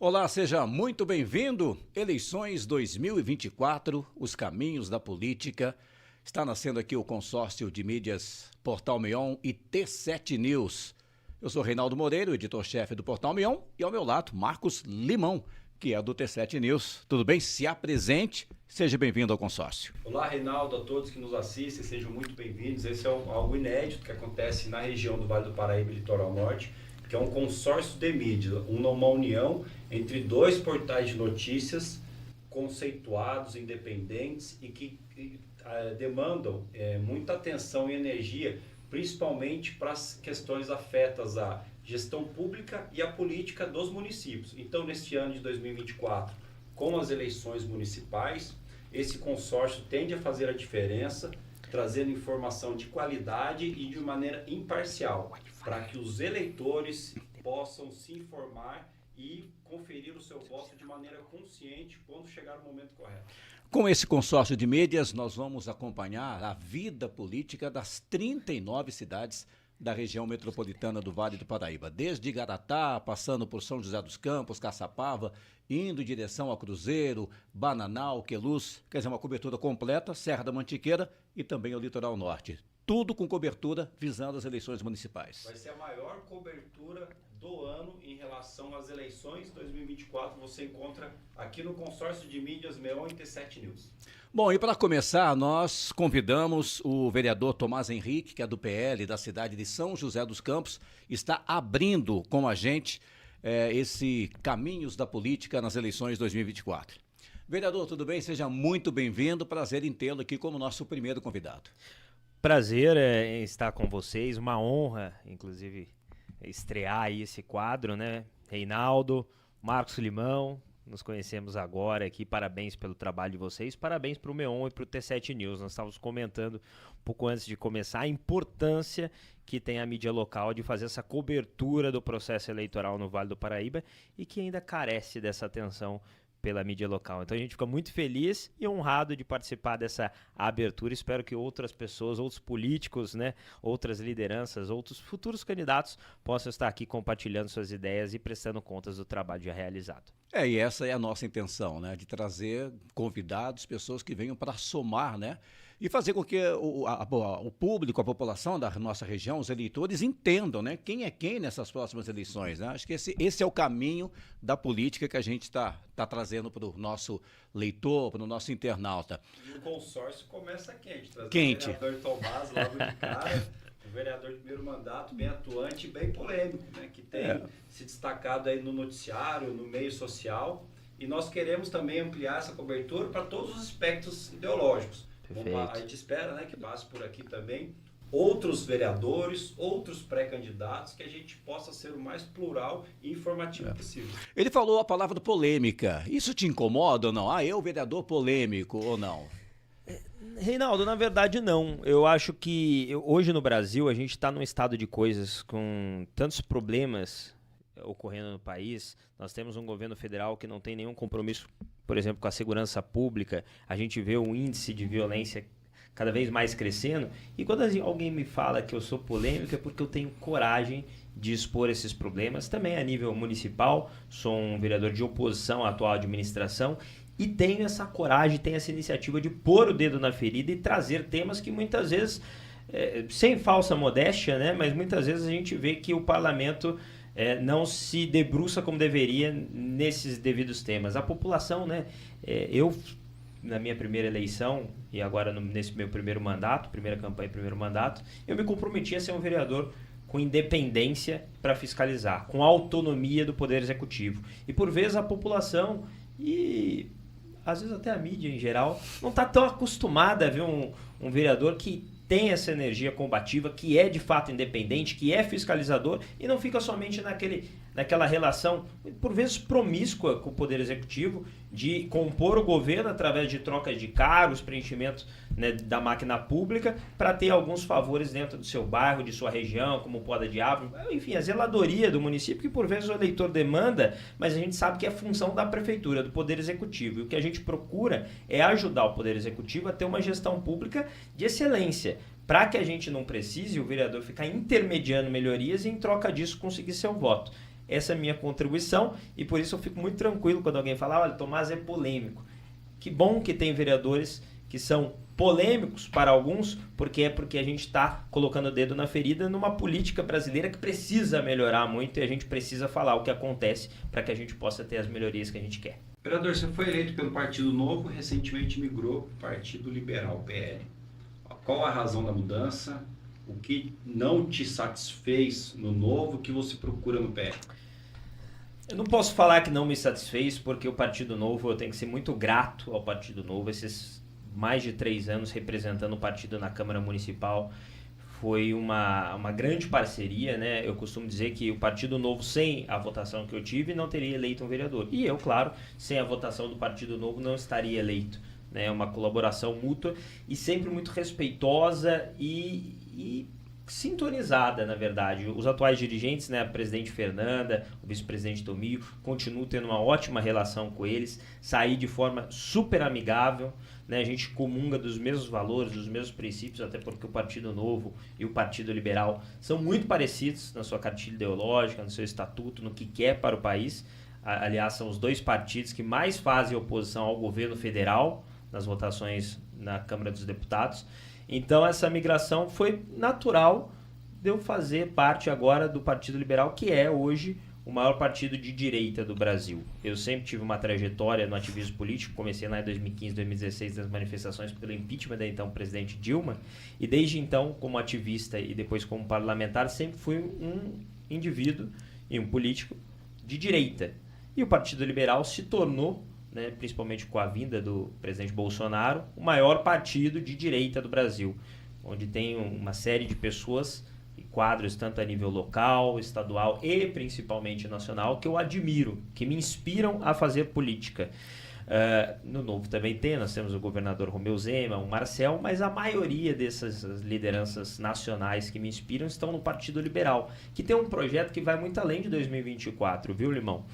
Olá, seja muito bem-vindo. Eleições 2024, os caminhos da política. Está nascendo aqui o consórcio de mídias Portal Meon e T7 News. Eu sou Reinaldo Moreira, editor-chefe do Portal Meon, e ao meu lado, Marcos Limão, que é do T7 News. Tudo bem? Se apresente, seja bem-vindo ao consórcio. Olá, Reinaldo, a todos que nos assistem, sejam muito bem-vindos. Esse é algo inédito que acontece na região do Vale do Paraíba, Litoral Norte, que é um consórcio de mídia, uma união entre dois portais de notícias conceituados, independentes e que demandam muita atenção e energia, principalmente para as questões afetas à gestão pública e à política dos municípios. Então, neste ano de 2024, com as eleições municipais, esse consórcio tende a fazer a diferença, trazendo informação de qualidade e de maneira imparcial, para que os eleitores possam se informar e conferir o seu voto de maneira consciente quando chegar o momento correto. Com esse consórcio de mídias, nós vamos acompanhar a vida política das 39 cidades da região metropolitana do Vale do Paraíba, desde Igaratá, passando por São José dos Campos, Caçapava, indo em direção a Cruzeiro, Bananal, Queluz, quer dizer, uma cobertura completa, Serra da Mantiqueira e também o Litoral Norte. Tudo com cobertura visando as eleições municipais. Vai ser a maior cobertura do ano em relação às eleições 2024. Você encontra aqui no consórcio de mídias Meon e T7 News. Bom, e para começar, nós convidamos o vereador Tomás Henrique, que é do PL da cidade de São José dos Campos, está abrindo com a gente esse Caminhos da Política nas eleições 2024. Vereador, tudo bem? Seja muito bem-vindo, prazer em tê-lo aqui como nosso primeiro convidado. Prazer em estar com vocês, uma honra, inclusive, estrear aí esse quadro, né? Reinaldo, Marcos Limão, nos conhecemos agora aqui, parabéns pelo trabalho de vocês, parabéns para o Meon e para o T7 News. Nós estávamos comentando um pouco antes de começar a importância que tem a mídia local de fazer essa cobertura do processo eleitoral no Vale do Paraíba e que ainda carece dessa atenção pela mídia local. Então a gente fica muito feliz e honrado de participar dessa abertura. Espero que outras pessoas, outros políticos, né, outras lideranças, outros futuros candidatos possam estar aqui compartilhando suas ideias e prestando contas do trabalho já realizado. E essa é a nossa intenção, né, de trazer convidados, pessoas que venham para somar, né, e fazer com que o público, a população da nossa região, os eleitores entendam, né, quem é quem nessas próximas eleições, né? Acho que esse é o caminho da política que a gente está trazendo para o nosso leitor, para o nosso internauta. E o consórcio começa quente, trazendo Quente. o vereador Tomás logo de cara, um vereador de primeiro mandato, bem atuante e bem polêmico, né, que tem se destacado aí no noticiário, no meio social, e nós queremos também ampliar essa cobertura para todos os aspectos ideológicos. A gente espera, né, que passe por aqui também outros vereadores, outros pré-candidatos, que a gente possa ser o mais plural e informativo possível. Ele falou a palavra polêmica. Isso te incomoda ou não? Eu, vereador polêmico ou não? Reinaldo, na verdade não. Eu acho que hoje no Brasil a gente está num estado de coisas com tantos problemas ocorrendo no país. Nós temos um governo federal que não tem nenhum compromisso, por exemplo, com a segurança pública. A gente vê o índice de violência cada vez mais crescendo. E quando alguém me fala que eu sou polêmico é porque eu tenho coragem de expor esses problemas. Também a nível municipal, sou um vereador de oposição à atual administração e tenho essa coragem, tenho essa iniciativa de pôr o dedo na ferida e trazer temas que muitas vezes, sem falsa modéstia, né, mas muitas vezes a gente vê que o parlamento não se debruça como deveria nesses devidos temas. A população, né, eu na minha primeira eleição e agora nesse meu primeiro mandato, primeira campanha, primeiro mandato, eu me comprometi a ser um vereador com independência para fiscalizar, com autonomia do Poder Executivo. E por vezes a população e às vezes até a mídia em geral não está tão acostumada a ver um vereador que tem essa energia combativa, que é de fato independente, que é fiscalizador e não fica somente naquela relação, por vezes promíscua com o Poder Executivo, de compor o governo através de trocas de cargos, preenchimento, né, da máquina pública, para ter alguns favores dentro do seu bairro, de sua região, como poda de árvore, enfim, a zeladoria do município, que por vezes o eleitor demanda, mas a gente sabe que é função da prefeitura, do Poder Executivo. E o que a gente procura é ajudar o Poder Executivo a ter uma gestão pública de excelência, para que a gente não precise o vereador ficar intermediando melhorias e em troca disso conseguir seu voto. essa é a minha contribuição e por isso eu fico muito tranquilo quando alguém fala, olha, Tomás é polêmico. Que bom que tem vereadores que são polêmicos para alguns, porque a gente está colocando o dedo na ferida numa política brasileira que precisa melhorar muito e a gente precisa falar o que acontece para que a gente possa ter as melhorias que a gente quer. Vereador, você foi eleito pelo Partido Novo, recentemente migrou para o Partido Liberal, PL. Qual a razão da mudança? O que não te satisfez no Novo que você procura no PL? Eu não posso falar que não me satisfez, porque o Partido Novo, eu tenho que ser muito grato ao Partido Novo. Esses mais de 3 anos representando o partido na Câmara Municipal foi uma grande parceria, né? Eu costumo dizer que o Partido Novo, sem a votação que eu tive, não teria eleito um vereador. E eu, claro, sem a votação do Partido Novo, não estaria eleito. Né? Uma colaboração mútua e sempre muito respeitosa e sintonizada, na verdade. Os atuais dirigentes, né, a presidente Fernanda, o vice-presidente Tomio, continuo tendo uma ótima relação com eles, saí de forma super amigável, né, a gente comunga dos mesmos valores, dos mesmos princípios, até porque o Partido Novo e o Partido Liberal são muito parecidos na sua cartilha ideológica, no seu estatuto, no que quer para o país. Aliás, são os 2 partidos que mais fazem oposição ao governo federal nas votações na Câmara dos Deputados. Então, essa migração foi natural de eu fazer parte agora do Partido Liberal, que é hoje o maior partido de direita do Brasil. Eu sempre tive uma trajetória no ativismo político, comecei lá em 2015, 2016 nas manifestações pelo impeachment da então presidente Dilma, e desde então, como ativista e depois como parlamentar, sempre fui um indivíduo e um político de direita. E o Partido Liberal se tornou, né, principalmente com a vinda do presidente Bolsonaro, o maior partido de direita do Brasil, onde tem uma série de pessoas e quadros, tanto a nível local, estadual e principalmente nacional, que eu admiro, que me inspiram a fazer política. No Novo também nós temos o governador Romeu Zema, o Marcel, mas a maioria dessas lideranças nacionais que me inspiram estão no Partido Liberal, que tem um projeto que vai muito além de 2024, viu, Limão?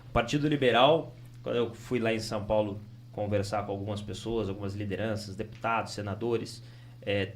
O Partido Liberal, quando eu fui lá em São Paulo conversar com algumas pessoas, algumas lideranças, deputados, senadores,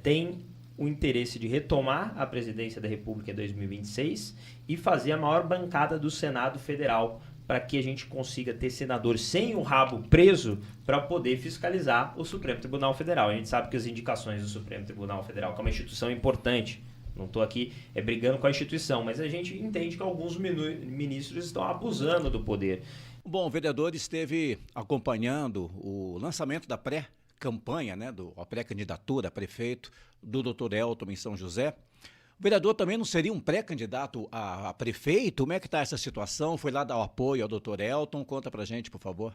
tem o interesse de retomar a presidência da República em 2026 e fazer a maior bancada do Senado Federal para que a gente consiga ter senadores sem o rabo preso para poder fiscalizar o Supremo Tribunal Federal. A gente sabe que as indicações do Supremo Tribunal Federal, que é uma instituição importante, não estou aqui brigando com a instituição, mas a gente entende que alguns ministros estão abusando do poder. Bom, o vereador esteve acompanhando o lançamento da pré-campanha, né, a pré-candidatura a prefeito do Dr. Elton em São José. O vereador também não seria um pré-candidato a prefeito? Como é que está essa situação? Foi lá dar o apoio ao Dr. Elton? Conta pra gente, por favor.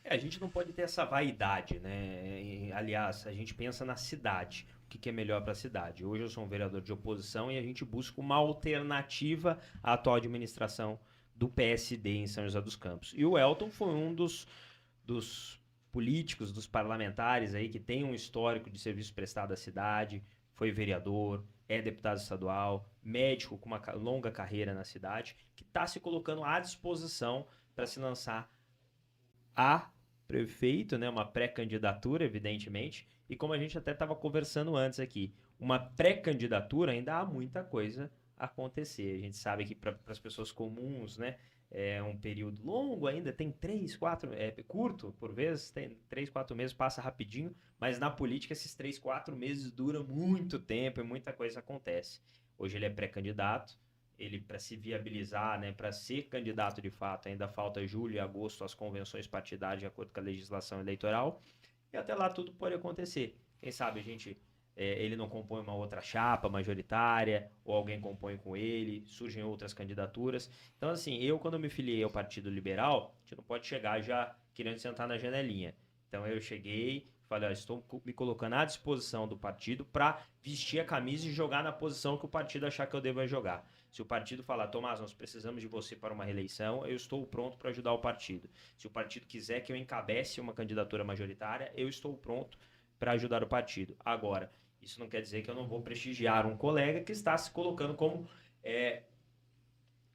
A gente não pode ter essa vaidade, né? Aliás, a gente pensa na cidade. O que é melhor para a cidade? Hoje eu sou um vereador de oposição e a gente busca uma alternativa à atual administração do PSD em São José dos Campos. E o Elton foi um dos políticos, dos parlamentares aí que tem um histórico de serviço prestado à cidade, foi vereador, é deputado estadual, médico com uma longa carreira na cidade, que está se colocando à disposição para se lançar a prefeito, né, uma pré-candidatura, evidentemente, e como a gente até estava conversando antes aqui, uma pré-candidatura ainda há muita coisa acontecer. A gente sabe que para as pessoas comuns, né, é um período longo ainda, tem 3, 4, curto por vezes, tem 3, 4 meses, passa rapidinho, mas na política esses 3, 4 meses duram muito tempo e muita coisa acontece. Hoje ele é pré-candidato, ele para se viabilizar, né, para ser candidato de fato, ainda falta julho e agosto as convenções partidárias de acordo com a legislação eleitoral, e até lá tudo pode acontecer. Quem sabe a gente ele não compõe uma outra chapa majoritária, ou alguém compõe com ele, surgem outras candidaturas. Então, assim, eu quando me filiei ao Partido Liberal, a gente não pode chegar já querendo sentar na janelinha. Então, eu cheguei, falei, estou me colocando à disposição do partido para vestir a camisa e jogar na posição que o partido achar que eu devo jogar. Se o partido falar, Tomás, nós precisamos de você para uma reeleição, eu estou pronto para ajudar o partido. Se o partido quiser que eu encabece uma candidatura majoritária, eu estou pronto para ajudar o partido. Agora, isso não quer dizer que eu não vou prestigiar um colega que está se colocando como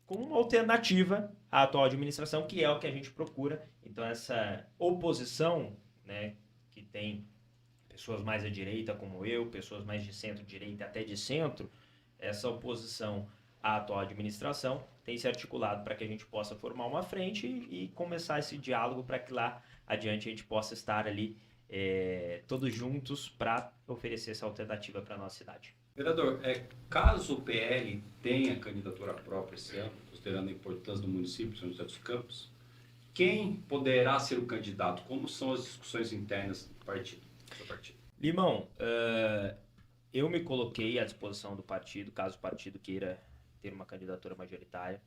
uma alternativa à atual administração, que é o que a gente procura. Então, essa oposição, né, que tem pessoas mais à direita como eu, pessoas mais de centro-direita até de centro, essa oposição a atual administração, tem se articulado para que a gente possa formar uma frente e começar esse diálogo para que lá adiante a gente possa estar ali todos juntos para oferecer essa alternativa para a nossa cidade. Vereador, caso o PL tenha candidatura própria esse ano, considerando a importância do município de São José dos Campos, quem poderá ser o candidato? Como são as discussões internas do partido? Limão, eu me coloquei à disposição do partido, caso o partido queira ter uma candidatura majoritária.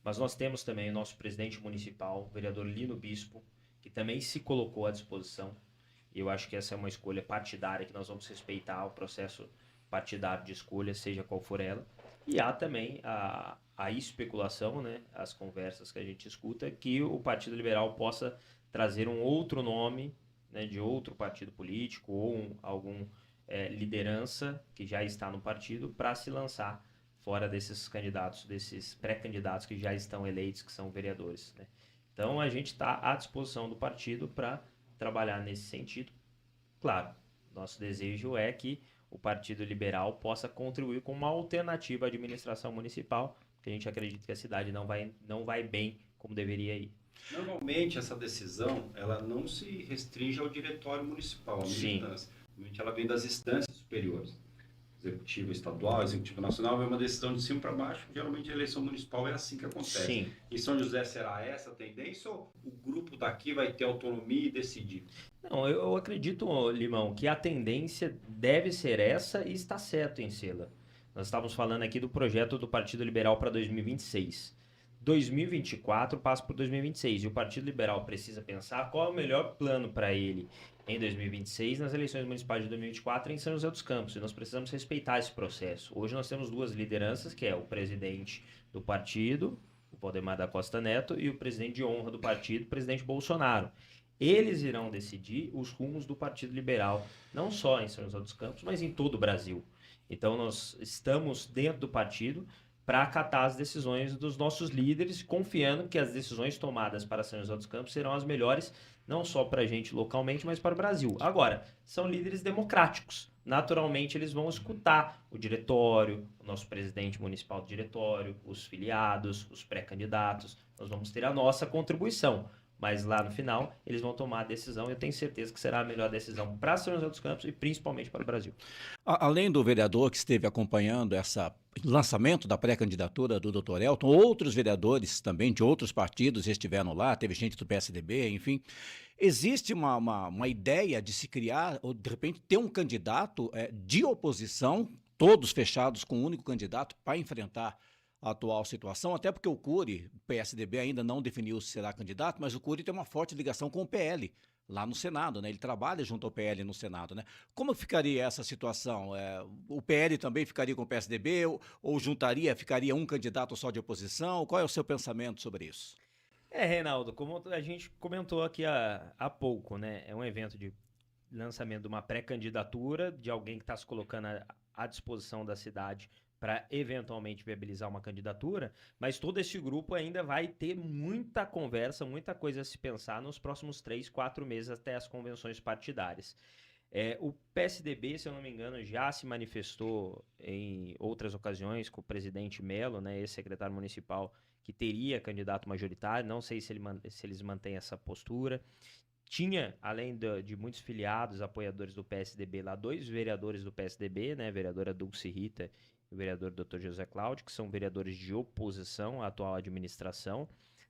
Mas nós temos também o nosso presidente municipal, o vereador Lino Bispo, que também se colocou à disposição. E eu acho que essa é uma escolha partidária, que nós vamos respeitar o processo partidário de escolha, seja qual for ela. E há também a especulação, né, as conversas que a gente escuta, que o Partido Liberal possa trazer um outro nome, né, de outro partido político ou algum liderança que já está no partido para se lançar fora desses candidatos, desses pré-candidatos que já estão eleitos, que são vereadores, né? Então a gente está à disposição do partido para trabalhar nesse sentido. Claro, nosso desejo é que o Partido Liberal possa contribuir com uma alternativa à administração municipal, porque a gente acredita que a cidade não vai bem como deveria ir. Normalmente essa decisão ela não se restringe ao diretório municipal, a militância. Normalmente ela vem das instâncias superiores. Executivo estadual, executivo nacional, é uma decisão de cima para baixo. Geralmente a eleição municipal é assim que acontece. Sim. Em São José será essa a tendência ou o grupo daqui vai ter autonomia e decidir? Não, eu acredito, Limão, que a tendência deve ser essa e está certo em sê-la. Nós estávamos falando aqui do projeto do Partido Liberal para 2026. 2024 passa por 2026 e o Partido Liberal precisa pensar qual é o melhor plano para ele em 2026 nas eleições municipais de 2024 em São José dos Campos. E nós precisamos respeitar esse processo. Hoje nós temos duas lideranças, que é o presidente do partido, o Valdemar da Costa Neto, e o presidente de honra do partido, o presidente Bolsonaro. Eles irão decidir os rumos do Partido Liberal, não só em São José dos Campos, mas em todo o Brasil. Então nós estamos dentro do partido para acatar as decisões dos nossos líderes, confiando que as decisões tomadas para São José dos Campos serão as melhores, não só para a gente localmente, mas para o Brasil. Agora, são líderes democráticos. Naturalmente, eles vão escutar o diretório, o nosso presidente municipal do diretório, os filiados, os pré-candidatos. Nós vamos ter a nossa contribuição. Mas lá no final, eles vão tomar a decisão e eu tenho certeza que será a melhor decisão para São José dos Campos e principalmente para o Brasil. Além do vereador que esteve acompanhando esse lançamento da pré-candidatura do Dr. Elton, outros vereadores também de outros partidos estiveram lá, teve gente do PSDB, enfim. Existe uma ideia de se criar, ou de repente ter um candidato de oposição, todos fechados com um único candidato para enfrentar a atual situação, até porque o Cury, o PSDB ainda não definiu se será candidato, mas o Cury tem uma forte ligação com o PL, lá no Senado, né? Ele trabalha junto ao PL no Senado, né? Como ficaria essa situação? O PL também ficaria com o PSDB ou ficaria um candidato só de oposição? Qual é o seu pensamento sobre isso? Reinaldo, como a gente comentou aqui há pouco, né? É um evento de lançamento de uma pré-candidatura de alguém que está se colocando à disposição da cidade para eventualmente viabilizar uma candidatura, mas todo esse grupo ainda vai ter muita conversa, muita coisa a se pensar nos próximos 3, 4 meses até as convenções partidárias. O PSDB, se eu não me engano, já se manifestou em outras ocasiões com o presidente Melo, né, ex-secretário municipal, que teria candidato majoritário, não sei se eles mantêm essa postura. Tinha, além de muitos filiados, apoiadores do PSDB lá, 2 vereadores do PSDB, né, a vereadora Dulce Rita e o vereador Dr. José Cláudio, que são vereadores de oposição à atual administração,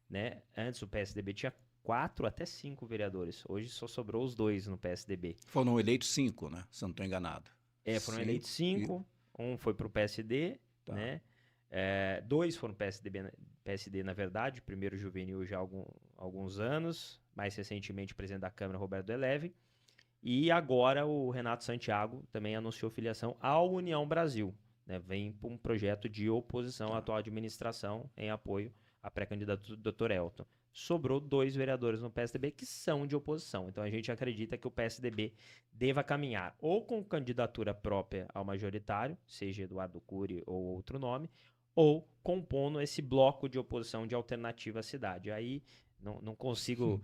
né? Antes o PSDB tinha 4 até 5 vereadores, hoje só sobrou os 2 no PSDB. Foram eleitos 5, né? Se eu não estou enganado. Foram eleitos 5, um foi para o PSD, tá, né? 2 foram PSD, na verdade, primeiro juvenil já há alguns anos, mais recentemente o presidente da Câmara, Roberto Deleve, e agora o Renato Santiago também anunciou filiação ao União Brasil, né? Vem para um projeto de oposição à atual administração em apoio à pré-candidatura do Dr. Elton. Sobrou 2 vereadores no PSDB que são de oposição, então a gente acredita que o PSDB deva caminhar ou com candidatura própria ao majoritário, seja Eduardo Cury ou outro nome, ou compondo esse bloco de oposição de alternativa à cidade. Aí não consigo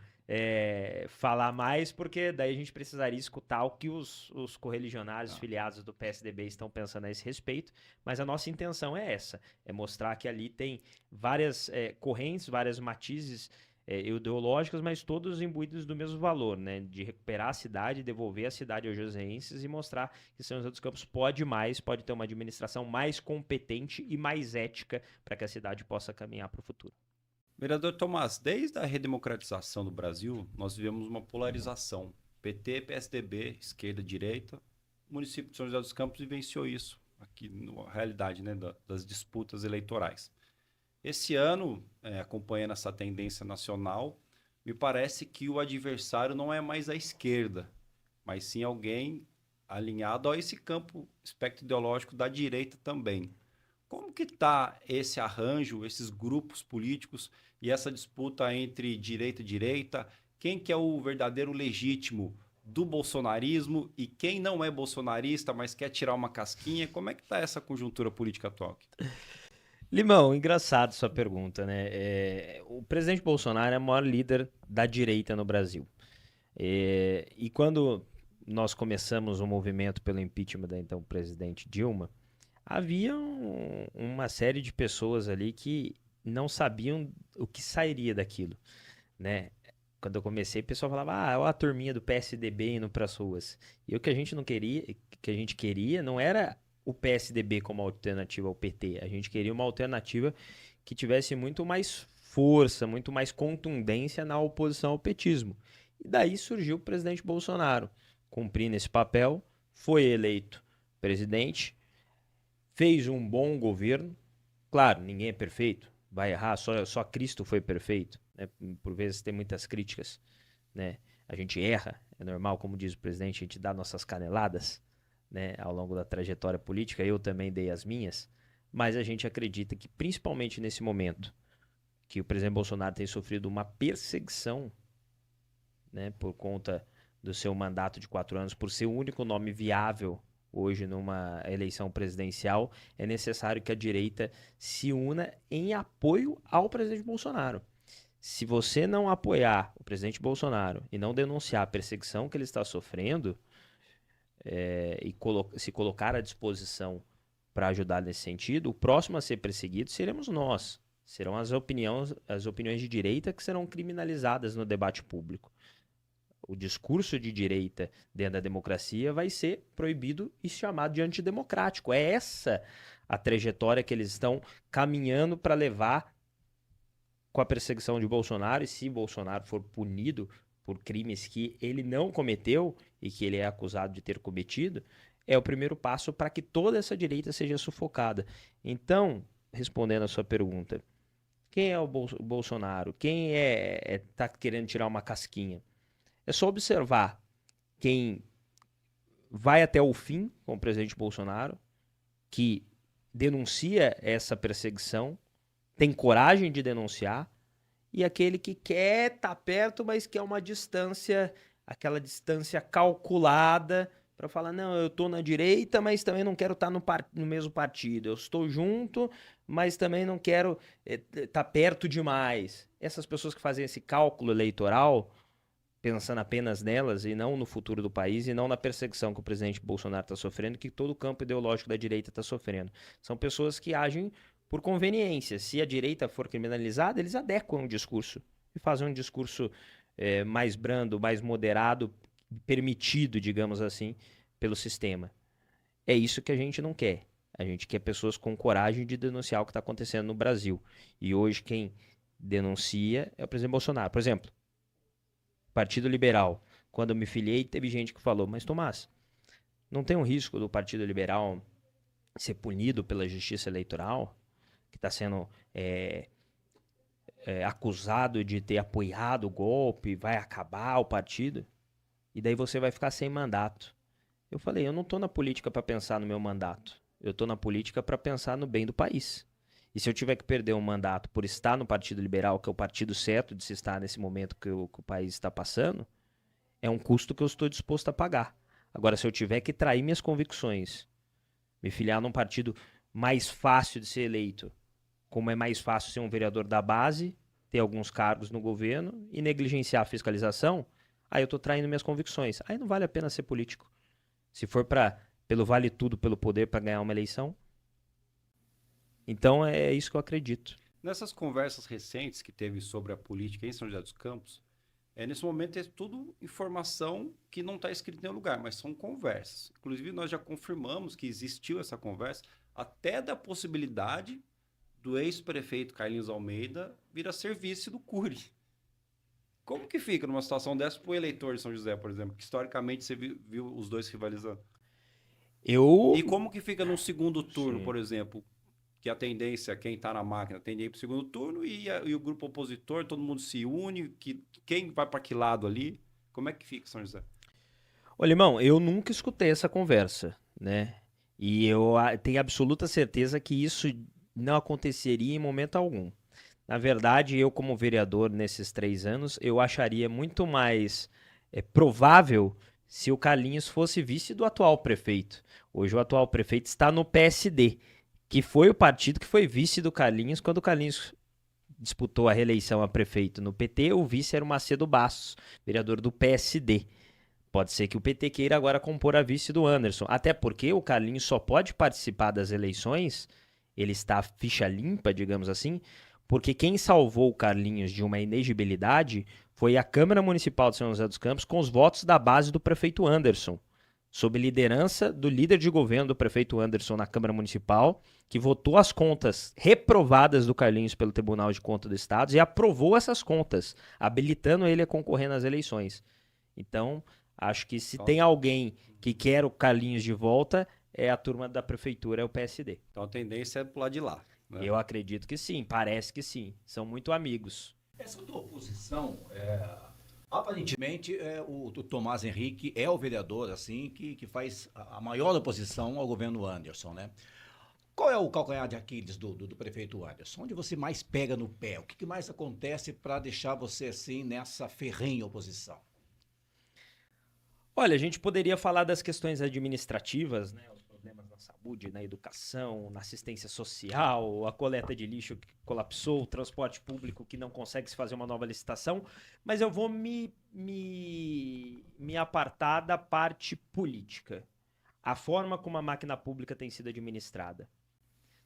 falar mais, porque daí a gente precisaria escutar o que os correligionários filiados do PSDB estão pensando a esse respeito, mas a nossa intenção é essa, é mostrar que ali tem várias correntes, várias matizes ideológicas, mas todos imbuídos do mesmo valor, né? De recuperar a cidade, devolver a cidade aos joseenses e mostrar que São José dos Campos pode mais, pode ter uma administração mais competente e mais ética para que a cidade possa caminhar para o futuro. Vereador Tomás, desde a redemocratização do Brasil, nós vivemos uma polarização. PT, PSDB, esquerda, direita. O município de São José dos Campos vivenciou isso aqui na realidade, né, das disputas eleitorais. Esse ano, acompanhando essa tendência nacional, me parece que o adversário não é mais a esquerda, mas sim alguém alinhado a esse campo espectro ideológico da direita também. Como que está esse arranjo, esses grupos políticos e essa disputa entre direita e direita? Quem que é o verdadeiro legítimo do bolsonarismo e quem não é bolsonarista, mas quer tirar uma casquinha? Como é que está essa conjuntura política atual? Limão, engraçado sua pergunta, né? O presidente Bolsonaro é o maior líder da direita no Brasil. E quando nós começamos o movimento pelo impeachment da então presidente Dilma, havia uma série de pessoas ali que não sabiam o que sairia daquilo, né? Quando eu comecei, o pessoal falava, olha a turminha do PSDB indo para as ruas. E o que a gente não queria, que a gente queria não era o PSDB como alternativa ao PT. A gente queria uma alternativa que tivesse muito mais força, muito mais contundência na oposição ao petismo. E daí surgiu o presidente Bolsonaro, cumprindo esse papel, foi eleito presidente, fez um bom governo. Claro, ninguém é perfeito, vai errar, só Cristo foi perfeito, né? Por vezes tem muitas críticas, né? A gente erra, é normal, como diz o presidente, a gente dá nossas caneladas, né, ao longo da trajetória política, eu também dei as minhas, mas a gente acredita que, principalmente nesse momento, que o presidente Bolsonaro tem sofrido uma perseguição, né, por conta do seu mandato de 4 anos, por ser o único nome viável hoje numa eleição presidencial, é necessário que a direita se una em apoio ao presidente Bolsonaro. Se você não apoiar o presidente Bolsonaro e não denunciar a perseguição que ele está sofrendo, e se colocar à disposição para ajudar nesse sentido, o próximo a ser perseguido seremos nós. Serão as opiniões de direita que serão criminalizadas no debate público. O discurso de direita dentro da democracia vai ser proibido e chamado de antidemocrático. É essa a trajetória que eles estão caminhando para levar com a perseguição de Bolsonaro, e se Bolsonaro for punido por crimes que ele não cometeu e que ele é acusado de ter cometido, é o primeiro passo para que toda essa direita seja sufocada. Então, respondendo a sua pergunta, quem é o Bolsonaro? Quem está querendo tirar uma casquinha? É só observar quem vai até o fim com o presidente Bolsonaro, que denuncia essa perseguição, tem coragem de denunciar, e aquele que quer estar perto, mas quer uma distância, aquela distância calculada, para falar, não, eu estou na direita, mas também não quero estar no mesmo partido. Eu estou junto, mas também não quero estar perto demais. Essas pessoas que fazem esse cálculo eleitoral, pensando apenas nelas e não no futuro do país e não na perseguição que o presidente Bolsonaro está sofrendo, que todo o campo ideológico da direita está sofrendo. São pessoas que agem por conveniência. Se a direita for criminalizada, eles adequam o discurso e fazem um discurso mais brando, mais moderado, permitido, digamos assim, pelo sistema. É isso que a gente não quer. A gente quer pessoas com coragem de denunciar o que está acontecendo no Brasil. E hoje quem denuncia é o presidente Bolsonaro. Por exemplo, Partido Liberal. Quando eu me filiei, teve gente que falou, mas Tomás, não tem um risco do Partido Liberal ser punido pela Justiça Eleitoral, que está sendo acusado de ter apoiado o golpe, vai acabar o partido, e daí você vai ficar sem mandato. Eu falei, eu não estou na política para pensar no meu mandato, eu estou na política para pensar no bem do país. E se eu tiver que perder um mandato por estar no Partido Liberal, que é o partido certo de se estar nesse momento que o país está passando, é um custo que eu estou disposto a pagar. Agora, se eu tiver que trair minhas convicções, me filiar num partido mais fácil de ser eleito, como é mais fácil ser um vereador da base, ter alguns cargos no governo e negligenciar a fiscalização, aí eu estou traindo minhas convicções. Aí não vale a pena ser político. Se for pelo vale tudo, pelo poder para ganhar uma eleição. Então é isso que eu acredito. Nessas conversas recentes que teve sobre a política em São José dos Campos, nesse momento é tudo informação que não está escrita em nenhum lugar, mas são conversas. Inclusive, nós já confirmamos que existiu essa conversa, até da possibilidade do ex-prefeito Carlinhos Almeida vir a ser vice do Cury. Como que fica numa situação dessa para o eleitor de São José, por exemplo, que historicamente você viu os dois rivalizando? E como que fica num segundo turno, por exemplo, que a tendência, quem está na máquina, tende a ir para o segundo turno e o grupo opositor, todo mundo se une, quem vai para que lado ali? Como é que fica São José? Ô, Limão, eu nunca escutei essa conversa, né? E eu tenho absoluta certeza que isso não aconteceria em momento algum. Na verdade, eu como vereador nesses 3 anos, eu acharia muito mais provável se o Carlinhos fosse vice do atual prefeito. Hoje o atual prefeito está no PSD, que foi o partido que foi vice do Carlinhos quando o Carlinhos disputou a reeleição a prefeito no PT. O vice era o Macedo Bastos, vereador do PSD. Pode ser que o PT queira agora compor a vice do Anderson, até porque o Carlinhos só pode participar das eleições, ele está ficha limpa, digamos assim, porque quem salvou o Carlinhos de uma inegibilidade foi a Câmara Municipal de São José dos Campos com os votos da base do prefeito Anderson, sob liderança do líder de governo do prefeito Anderson na Câmara Municipal, que votou as contas reprovadas do Carlinhos pelo Tribunal de Contas do Estado e aprovou essas contas, habilitando ele a concorrer nas eleições. Então, acho que se tem alguém que quer o Carlinhos de volta, é a turma da prefeitura, é o PSD. Então a tendência é pro lado de lá. Né? Eu acredito que sim, parece que sim. São muito amigos. Essa tua oposição, aparentemente, o Tomás Henrique é o vereador assim que faz a maior oposição ao governo Anderson, né? Qual é o calcanhar de Aquiles do prefeito Anderson? Onde você mais pega no pé? O que mais acontece para deixar você assim nessa ferrenha oposição? Olha, a gente poderia falar das questões administrativas, né? Os problemas na saúde, na educação, na assistência social, a coleta de lixo que colapsou, o transporte público que não consegue se fazer uma nova licitação, mas eu vou me apartar da parte política. A forma como a máquina pública tem sido administrada.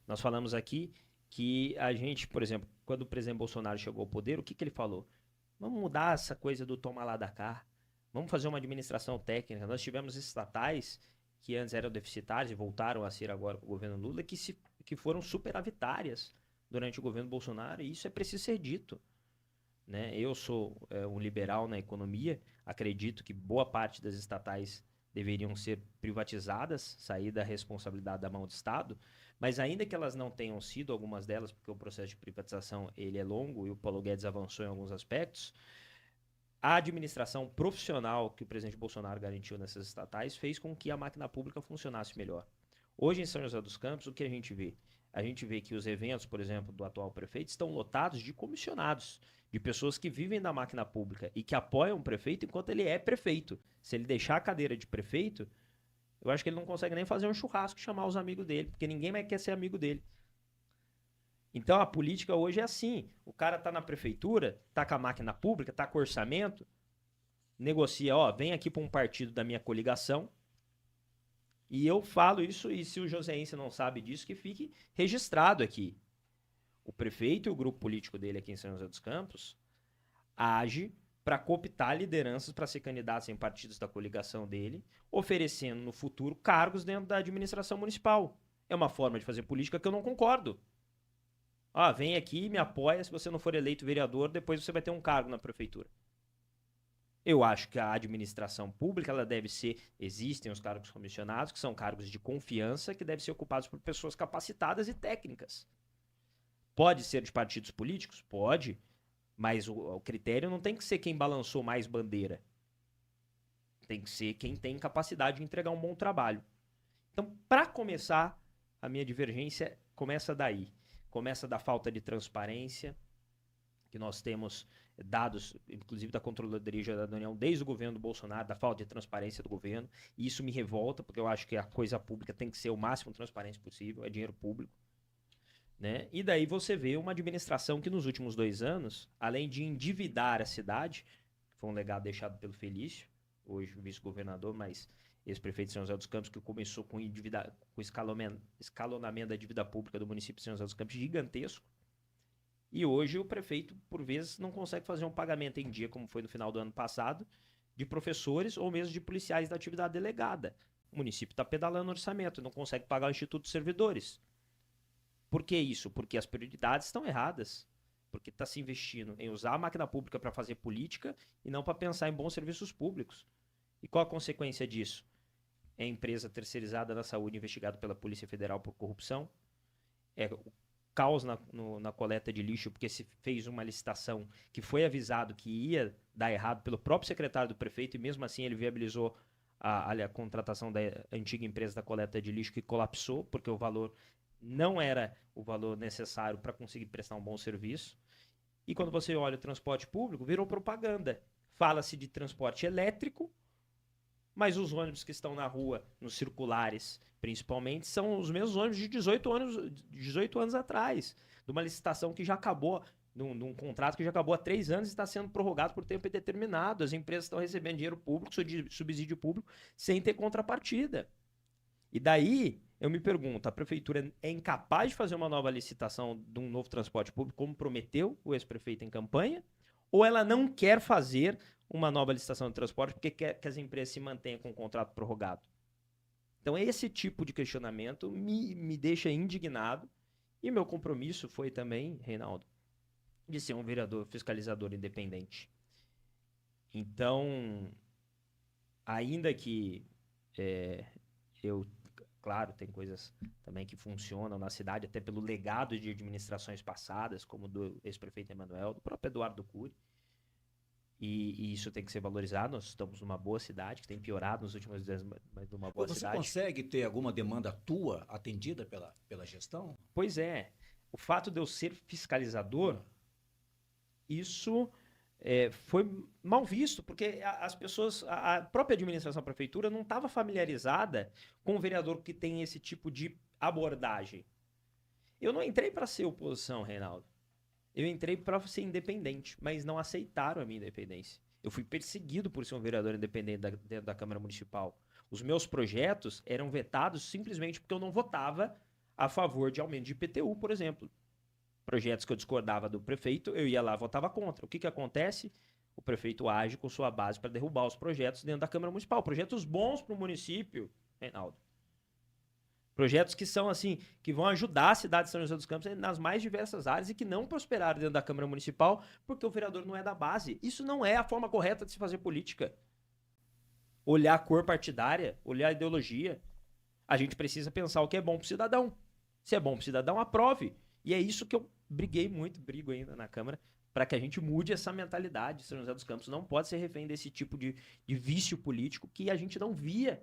Nós falamos aqui que a gente, por exemplo, quando o presidente Bolsonaro chegou ao poder, o que ele falou? Vamos mudar essa coisa do toma lá da cá. Vamos fazer uma administração técnica. Nós tivemos estatais que antes eram deficitárias e voltaram a ser agora com o governo Lula, que foram superavitárias durante o governo Bolsonaro, e isso é preciso ser dito. Né? Eu sou um liberal na economia, acredito que boa parte das estatais deveriam ser privatizadas, sair da responsabilidade da mão do Estado, mas ainda que elas não tenham sido, algumas delas, porque o processo de privatização ele é longo e o Paulo Guedes avançou em alguns aspectos, a administração profissional que o presidente Bolsonaro garantiu nessas estatais fez com que a máquina pública funcionasse melhor. Hoje, em São José dos Campos, o que a gente vê? A gente vê que os eventos, por exemplo, do atual prefeito estão lotados de comissionados, de pessoas que vivem da máquina pública e que apoiam o prefeito enquanto ele é prefeito. Se ele deixar a cadeira de prefeito, eu acho que ele não consegue nem fazer um churrasco e chamar os amigos dele, porque ninguém mais quer ser amigo dele. Então a política hoje é assim, o cara tá na prefeitura, tá com a máquina pública, tá com o orçamento, negocia, vem aqui para um partido da minha coligação, e eu falo isso, e se o Joseense não sabe disso, que fique registrado aqui. O prefeito e o grupo político dele aqui em São José dos Campos age para cooptar lideranças para ser candidatos em partidos da coligação dele, oferecendo no futuro cargos dentro da administração municipal. É uma forma de fazer política que eu não concordo. Vem aqui, me apoia, se você não for eleito vereador, depois você vai ter um cargo na prefeitura. Eu acho que a administração pública, ela deve ser, existem os cargos comissionados, que são cargos de confiança, que devem ser ocupados por pessoas capacitadas e técnicas. Pode ser de partidos políticos? Pode, mas o critério não tem que ser quem balançou mais bandeira. Tem que ser quem tem capacidade de entregar um bom trabalho. Então, para começar, a minha divergência começa daí. Começa da falta de transparência, que nós temos dados, inclusive da Controladoria Geral da União, desde o governo do Bolsonaro, da falta de transparência do governo, e isso me revolta, porque eu acho que a coisa pública tem que ser o máximo transparente possível, é dinheiro público. né? E daí você vê uma administração que nos últimos 2 anos, além de endividar a cidade, foi um legado deixado pelo Felício, hoje vice-governador, mas ex-prefeito de São José dos Campos, que começou com o escalonamento da dívida pública do município de São José dos Campos gigantesco. E hoje o prefeito, por vezes, não consegue fazer um pagamento em dia, como foi no final do ano passado, de professores ou mesmo de policiais da atividade delegada. O município está pedalando no orçamento, não consegue pagar o Instituto dos Servidores. Por que isso? Porque as prioridades estão erradas. Porque está se investindo em usar a máquina pública para fazer política e não para pensar em bons serviços públicos. E qual a consequência disso? É a empresa terceirizada na saúde investigada pela Polícia Federal por corrupção. É o caos na coleta de lixo, porque se fez uma licitação que foi avisado que ia dar errado pelo próprio secretário do prefeito, e mesmo assim ele viabilizou a contratação da antiga empresa da coleta de lixo, que colapsou, porque o valor não era o valor necessário para conseguir prestar um bom serviço. E quando você olha o transporte público, virou propaganda. Fala-se de transporte elétrico, mas os ônibus que estão na rua, nos circulares, principalmente, são os mesmos ônibus de 18 anos atrás, de uma licitação que já acabou, de um contrato que já acabou há 3 anos e está sendo prorrogado por tempo indeterminado. As empresas estão recebendo dinheiro público, subsídio público, sem ter contrapartida. E daí, eu me pergunto, a prefeitura é incapaz de fazer uma nova licitação de um novo transporte público, como prometeu o ex-prefeito em campanha, ou ela não quer fazer uma nova licitação de transporte porque quer que as empresas se mantenham com o contrato prorrogado? Então, esse tipo de questionamento me deixa indignado, e meu compromisso foi também, Reinaldo, de ser um vereador fiscalizador independente. Então, ainda que eu... Claro, tem coisas também que funcionam na cidade, até pelo legado de administrações passadas, como do ex-prefeito Emanuel, do próprio Eduardo Cury. E isso tem que ser valorizado. Nós estamos numa boa cidade, que tem piorado nos últimos dias, mas numa boa cidade. Você consegue ter alguma demanda tua atendida pela gestão? Pois é. O fato de eu ser fiscalizador, isso foi mal visto, porque as pessoas, a própria administração da prefeitura não estava familiarizada com o vereador que tem esse tipo de abordagem. Eu não entrei para ser oposição, Reinaldo. Eu entrei para ser independente, mas não aceitaram a minha independência. Eu fui perseguido por ser um vereador independente dentro da Câmara Municipal. Os meus projetos eram vetados simplesmente porque eu não votava a favor de aumento de IPTU, por exemplo. Projetos que eu discordava do prefeito, eu ia lá e votava contra. O que acontece? O prefeito age com sua base para derrubar os projetos dentro da Câmara Municipal. Projetos bons para o município, Reinaldo. Projetos que são assim, que vão ajudar a cidade de São José dos Campos nas mais diversas áreas e que não prosperaram dentro da Câmara Municipal porque o vereador não é da base. Isso não é a forma correta de se fazer política. Olhar a cor partidária, olhar a ideologia. A gente precisa pensar o que é bom para o cidadão. Se é bom para o cidadão, aprove. E é isso que eu brigo ainda na Câmara, para que a gente mude essa mentalidade. São José dos Campos não pode ser refém desse tipo de vício político que a gente não via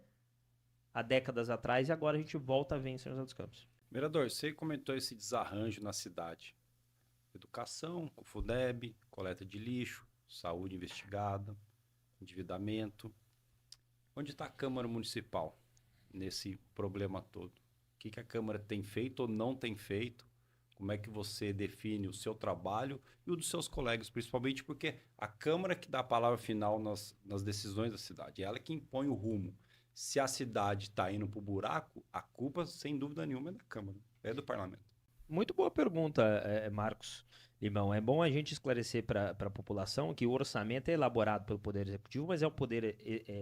há décadas atrás e agora a gente volta a ver em São José dos Campos. Vereador, você comentou esse desarranjo na cidade. Educação, com FUDEB, coleta de lixo, saúde investigada, endividamento. Onde está a Câmara Municipal nesse problema todo? O que a Câmara tem feito ou não tem feito? Como é que você define o seu trabalho e o dos seus colegas, principalmente porque a Câmara que dá a palavra final nas decisões da cidade, ela que impõe o rumo. Se a cidade está indo para o buraco, a culpa, sem dúvida nenhuma, é da Câmara, é do Parlamento. Muito boa pergunta, Marcos Limão. É bom a gente esclarecer para a população que o orçamento é elaborado pelo Poder Executivo, mas é o Poder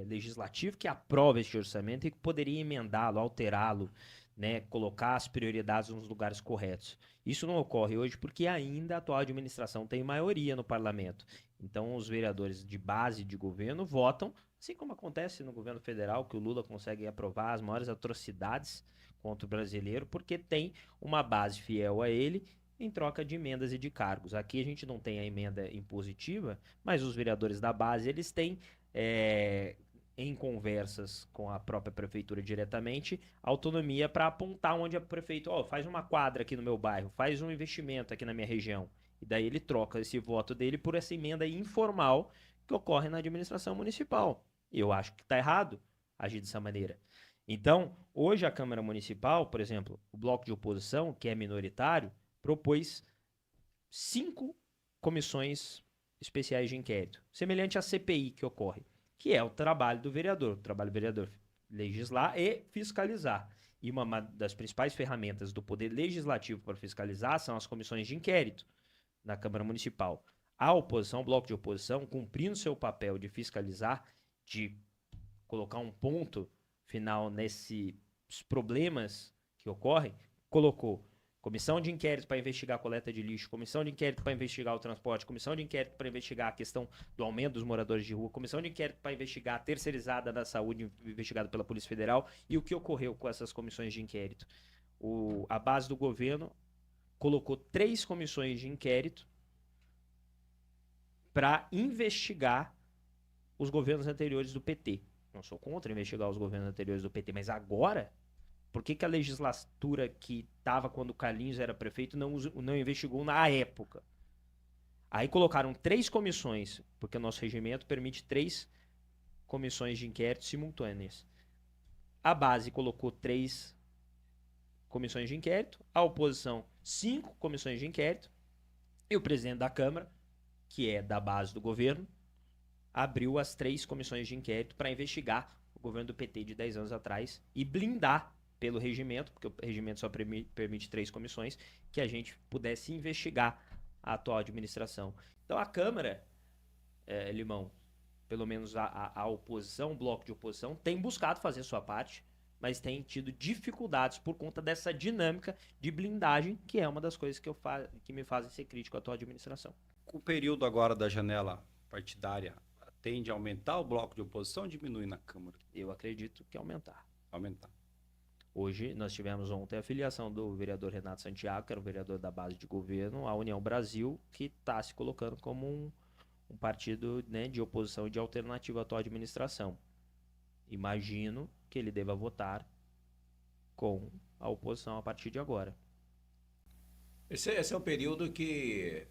Legislativo que aprova esse orçamento e que poderia emendá-lo, alterá-lo, né, colocar as prioridades nos lugares corretos. Isso não ocorre hoje porque ainda a atual administração tem maioria no parlamento. Então, os vereadores de base de governo votam, assim como acontece no governo federal, que o Lula consegue aprovar as maiores atrocidades contra o brasileiro, porque tem uma base fiel a ele em troca de emendas e de cargos. Aqui a gente não tem a emenda impositiva, mas os vereadores da base, eles têm... em conversas com a própria prefeitura diretamente, autonomia para apontar onde o prefeito, faz uma quadra aqui no meu bairro, faz um investimento aqui na minha região. E daí ele troca esse voto dele por essa emenda informal que ocorre na administração municipal. E eu acho que está errado agir dessa maneira. Então, hoje a Câmara Municipal, por exemplo, o bloco de oposição, que é minoritário, propôs 5 comissões especiais de inquérito, semelhante à CPI que ocorre, que é o trabalho do vereador. O trabalho do vereador legislar e fiscalizar. E uma das principais ferramentas do poder legislativo para fiscalizar são as comissões de inquérito na Câmara Municipal. A oposição, o bloco de oposição, cumprindo seu papel de fiscalizar, de colocar um ponto final nesses problemas que ocorrem, colocou comissão de inquérito para investigar a coleta de lixo, comissão de inquérito para investigar o transporte, comissão de inquérito para investigar a questão do aumento dos moradores de rua, comissão de inquérito para investigar a terceirizada da saúde investigada pela Polícia Federal e o que ocorreu com essas comissões de inquérito. A base do governo colocou 3 comissões de inquérito para investigar os governos anteriores do PT. Não sou contra investigar os governos anteriores do PT, mas agora, por que a legislatura que estava quando o Carlinhos era prefeito não investigou na época? Aí colocaram 3 comissões, porque o nosso regimento permite 3 comissões de inquérito simultâneas. A base colocou 3 comissões de inquérito, a oposição 5 comissões de inquérito, e o presidente da Câmara, que é da base do governo, abriu as 3 comissões de inquérito para investigar o governo do PT de 10 anos atrás e blindar pelo regimento, porque o regimento só permite 3 comissões, que a gente pudesse investigar a atual administração. Então a Câmara, Limão, pelo menos a oposição, o bloco de oposição, tem buscado fazer sua parte, mas tem tido dificuldades por conta dessa dinâmica de blindagem, que é uma das coisas que me fazem ser crítico à atual administração. O período agora da janela partidária tende a aumentar o bloco de oposição ou diminuir na Câmara? Eu acredito que aumentar. Aumentar. Hoje, nós tivemos ontem a filiação do vereador Renato Santiago, que era o vereador da base de governo, à União Brasil, que está se colocando como um partido, né, de oposição e de alternativa à atual administração. Imagino que ele deva votar com a oposição a partir de agora. Esse é um período que,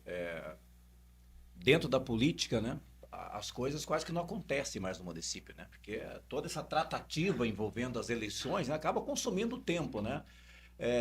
dentro da política, né, as coisas quase que não acontecem mais no município, né? Porque toda essa tratativa envolvendo as eleições, né, acaba consumindo tempo, né?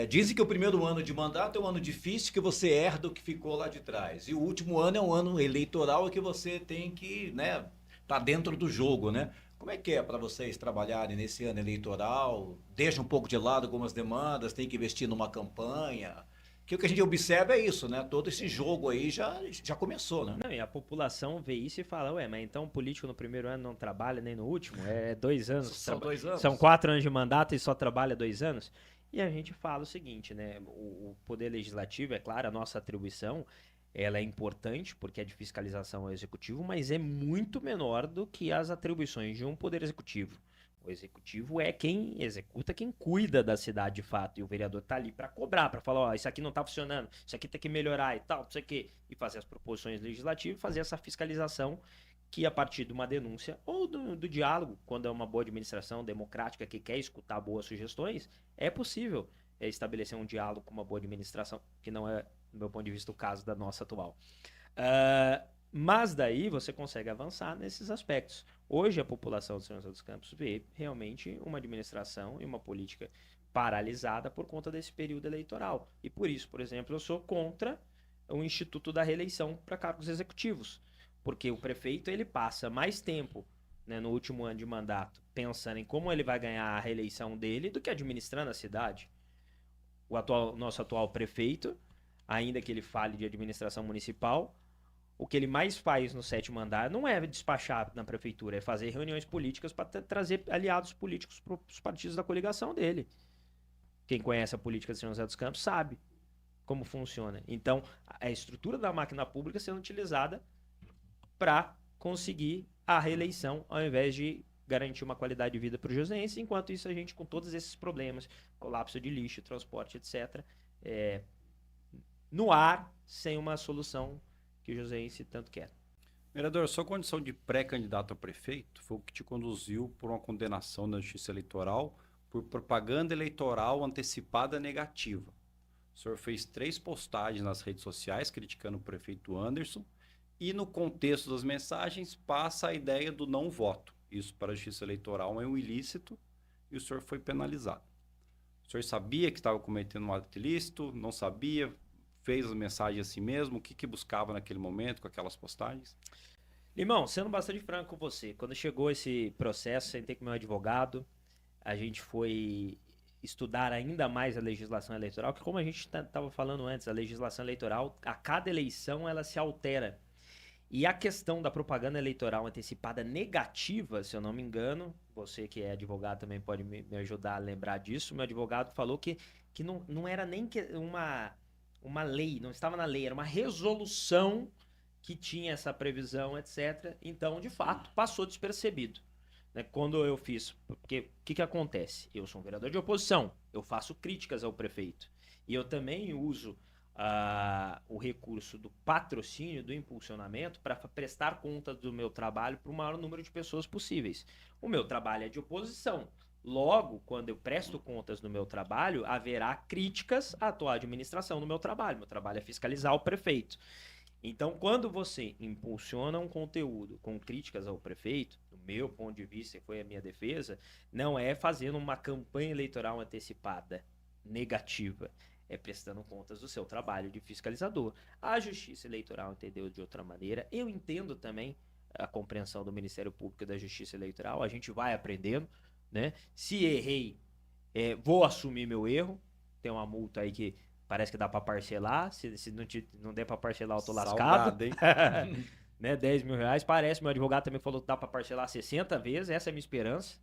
Dizem que o primeiro ano de mandato é um ano difícil, que você herda o que ficou lá de trás. E o último ano é um ano eleitoral que você tem que, né, tá dentro do jogo, né? Como é que é para vocês trabalharem nesse ano eleitoral? Deixa um pouco de lado algumas demandas, tem que investir numa campanha. Que o que a gente observa é isso, né? Todo esse jogo aí já começou, né? Não, e a população vê isso e fala, mas então o político no primeiro ano não trabalha nem no último? É 2 anos. São 2 anos. São 4 anos de mandato e só trabalha 2 anos? E a gente fala o seguinte, né? O poder legislativo, é claro, a nossa atribuição, ela é importante porque é de fiscalização ao executivo, mas é muito menor do que as atribuições de um poder executivo. O executivo é quem executa, quem cuida da cidade de fato. E o vereador tá ali para cobrar, para falar, isso aqui não tá funcionando, isso aqui tem que melhorar e tal, não sei o quê. E fazer as proposições legislativas, fazer essa fiscalização que a partir de uma denúncia ou do diálogo, quando é uma boa administração democrática que quer escutar boas sugestões, é possível estabelecer um diálogo com uma boa administração, que não é, do meu ponto de vista, o caso da nossa atual. Mas daí você consegue avançar nesses aspectos. Hoje a população de São José dos Campos vê realmente uma administração e uma política paralisada por conta desse período eleitoral. E por isso, por exemplo, eu sou contra o Instituto da Reeleição para cargos executivos. Porque o prefeito ele passa mais tempo, né, no último ano de mandato pensando em como ele vai ganhar a reeleição dele do que administrando a cidade. Nosso atual prefeito, ainda que ele fale de administração municipal, o que ele mais faz no 7º andar não é despachar na prefeitura, é fazer reuniões políticas para trazer aliados políticos para os partidos da coligação dele. Quem conhece a política de São José dos Campos sabe como funciona. Então, a estrutura da máquina pública sendo utilizada para conseguir a reeleição, ao invés de garantir uma qualidade de vida para o joseense. Enquanto isso, a gente, com todos esses problemas, colapso de lixo, transporte, etc., no ar, sem uma solução que o joseense tanto quer. Vereador, sua condição de pré-candidato a prefeito foi o que te conduziu por uma condenação na Justiça Eleitoral por propaganda eleitoral antecipada negativa. O senhor fez 3 postagens nas redes sociais criticando o prefeito Anderson e no contexto das mensagens passa a ideia do não voto. Isso para a Justiça Eleitoral é um ilícito e o senhor foi penalizado. O senhor sabia que estava cometendo um ato ilícito? Não sabia? fez as mensagens assim mesmo? O que buscava naquele momento com aquelas postagens? Limão, sendo bastante franco com você, quando chegou esse processo, sentei com meu advogado, a gente foi estudar ainda mais a legislação eleitoral, que como a gente estava falando antes, a legislação eleitoral, a cada eleição ela se altera. E a questão da propaganda eleitoral antecipada negativa, se eu não me engano, você que é advogado também pode me ajudar a lembrar disso, meu advogado falou que não era nem uma lei, não estava na lei, era uma resolução que tinha essa previsão, etc. Então, de fato, passou despercebido. Né? Quando eu fiz, porque o que acontece? Eu sou um vereador de oposição, eu faço críticas ao prefeito. E eu também uso o recurso do patrocínio, do impulsionamento, para prestar conta do meu trabalho para o maior número de pessoas possíveis. O meu trabalho é de oposição. Logo, quando eu presto contas no meu trabalho, haverá críticas à atual administração no meu trabalho. Meu trabalho é fiscalizar o prefeito. Então, quando você impulsiona um conteúdo com críticas ao prefeito, do meu ponto de vista, e foi a minha defesa, não é fazendo uma campanha eleitoral antecipada negativa, é prestando contas do seu trabalho de fiscalizador. A Justiça Eleitoral entendeu de outra maneira. Eu entendo também a compreensão do Ministério Público e da Justiça Eleitoral. A gente vai aprendendo, né? Se errei, vou assumir meu erro. Tem uma multa aí que parece que dá para parcelar. Se não der para parcelar, eu tô lascado. Hein? Né? 10 mil reais. Parece, meu advogado também falou que dá para parcelar 60 vezes. Essa é a minha esperança.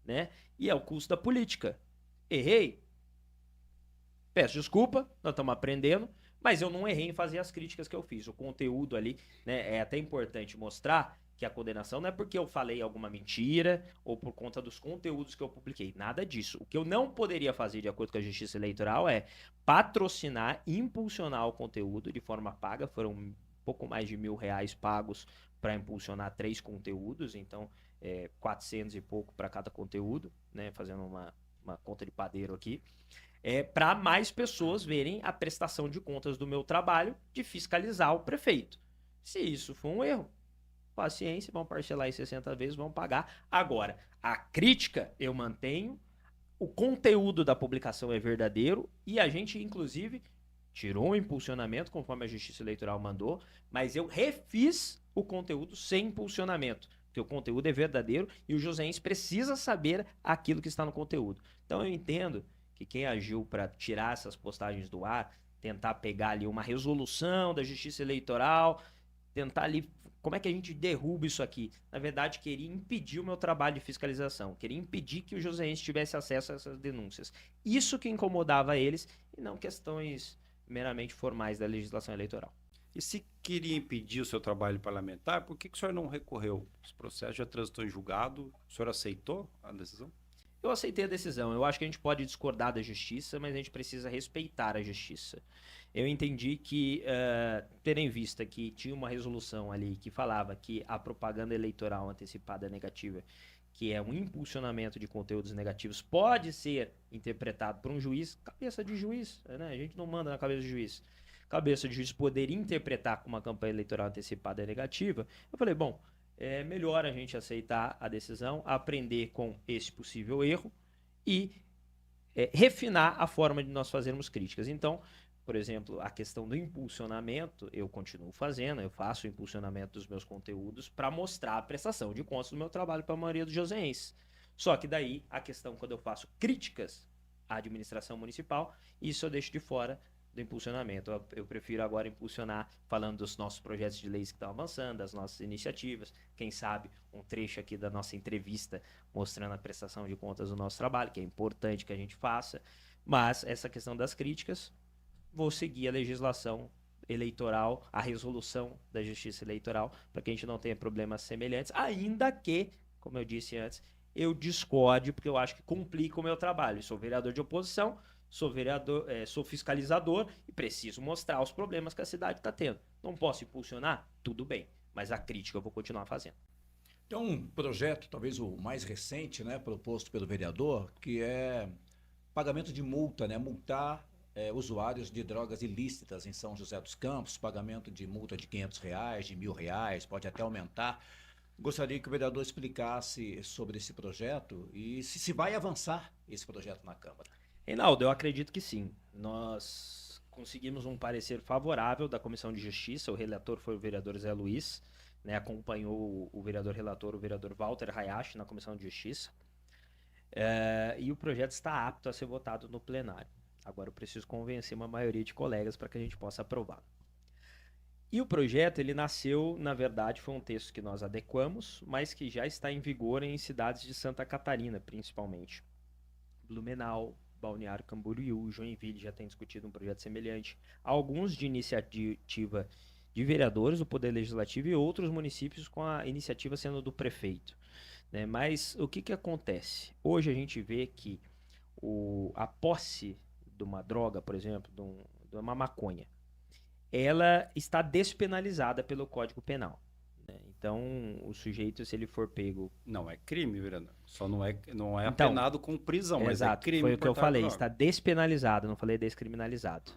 Né? E é o custo da política. Errei. Peço desculpa, nós estamos aprendendo, mas eu não errei em fazer as críticas que eu fiz. O conteúdo ali, né, é até importante mostrar que a condenação não é porque eu falei alguma mentira ou por conta dos conteúdos que eu publiquei. Nada disso. O que eu não poderia fazer, de acordo com a Justiça Eleitoral, é patrocinar, impulsionar o conteúdo de forma paga. Foram um pouco mais de R$1.000 pagos para impulsionar 3 conteúdos, então 400 e pouco para cada conteúdo, né, fazendo uma conta de padeiro aqui. Para mais pessoas verem a prestação de contas do meu trabalho de fiscalizar o prefeito. Se isso for um erro, paciência, vão parcelar em 60 vezes, vão pagar. Agora, a crítica eu mantenho, o conteúdo da publicação é verdadeiro e a gente, inclusive, tirou o impulsionamento, conforme a Justiça Eleitoral mandou, mas eu refiz o conteúdo sem impulsionamento, porque o conteúdo é verdadeiro e o joseense precisa saber aquilo que está no conteúdo. Então eu entendo que quem agiu para tirar essas postagens do ar, tentar pegar ali uma resolução da Justiça Eleitoral, tentar ali, como é que a gente derruba isso aqui? Na verdade, queria impedir o meu trabalho de fiscalização, queria impedir que o joseense tivesse acesso a essas denúncias. Isso que incomodava eles e não questões meramente formais da legislação eleitoral. E se queria impedir o seu trabalho parlamentar, por que o senhor não recorreu? Os processos já transitou em julgado, o senhor aceitou a decisão? Eu aceitei a decisão. Eu acho que a gente pode discordar da justiça, mas a gente precisa respeitar a justiça. Eu entendi que, tendo em vista que tinha uma resolução ali que falava que a propaganda eleitoral antecipada negativa, que é um impulsionamento de conteúdos negativos, pode ser interpretado por um juiz, cabeça de juiz, né? A gente não manda na cabeça de juiz. Cabeça de juiz poder interpretar como uma campanha eleitoral antecipada negativa. Eu falei, bom, é melhor a gente aceitar a decisão, aprender com esse possível erro e refinar a forma de nós fazermos críticas. Então, por exemplo, a questão do impulsionamento, eu continuo fazendo, eu faço o impulsionamento dos meus conteúdos para mostrar a prestação de contas do meu trabalho para a maioria dos joseenses. Só que daí, a questão quando eu faço críticas à administração municipal, isso eu deixo de fora do impulsionamento. Eu prefiro agora impulsionar falando dos nossos projetos de leis que estão avançando, das nossas iniciativas, quem sabe um trecho aqui da nossa entrevista mostrando a prestação de contas do nosso trabalho, que é importante que a gente faça, mas essa questão das críticas, vou seguir a legislação eleitoral, a resolução da Justiça Eleitoral, para que a gente não tenha problemas semelhantes, ainda que, como eu disse antes, eu discorde, porque eu acho que complica o meu trabalho. Eu sou vereador de oposição, sou fiscalizador e preciso mostrar os problemas que a cidade está tendo. Não posso impulsionar? Tudo bem, mas a crítica eu vou continuar fazendo. Tem um projeto, talvez o mais recente, né, proposto pelo vereador, que é pagamento de multa, né, multar usuários de drogas ilícitas em São José dos Campos, pagamento de multa de R$500, de R$1.000, pode até aumentar. Gostaria que o vereador explicasse sobre esse projeto e se vai avançar esse projeto na Câmara. Reinaldo, eu acredito que sim. Nós conseguimos um parecer favorável da Comissão de Justiça, o relator foi o vereador Zé Luiz, né, acompanhou o vereador relator, o vereador Walter Hayashi, na Comissão de Justiça, e o projeto está apto a ser votado no plenário. Agora eu preciso convencer uma maioria de colegas para que a gente possa aprovar. E o projeto, ele nasceu, na verdade, foi um texto que nós adequamos, mas que já está em vigor em cidades de Santa Catarina, principalmente. Blumenau, Balneário Camboriú, Joinville já tem discutido um projeto semelhante. Alguns de iniciativa de vereadores do Poder Legislativo e outros municípios com a iniciativa sendo do prefeito, né? Mas o que acontece? Hoje a gente vê que a posse de uma droga, por exemplo, de uma maconha, ela está despenalizada pelo Código Penal, né? Então, o sujeito, se ele for pego... Não é crime, vereador. Só não é Então, apenado com prisão, mas é crime. Foi o que eu falei, droga. está despenalizado, não falei descriminalizado,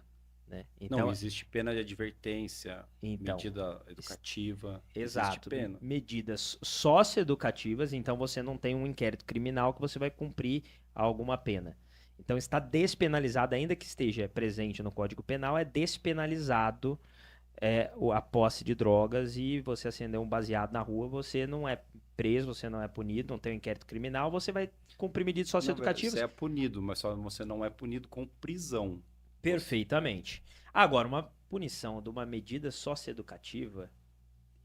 né? Então, Não, existe pena de advertência, Então, medida educativa, exato, existe pena. medidas socioeducativas, então você não tem um inquérito criminal que você vai cumprir alguma pena. Então está despenalizado, ainda que esteja presente no Código Penal, é despenalizado a posse de drogas, e você acender um baseado na rua, você não é preso, você não é punido, não tem um inquérito criminal, você vai cumprir medidas socioeducativas. Você é punido, mas só você não é punido com prisão. Perfeitamente. Agora, uma punição de uma medida socioeducativa,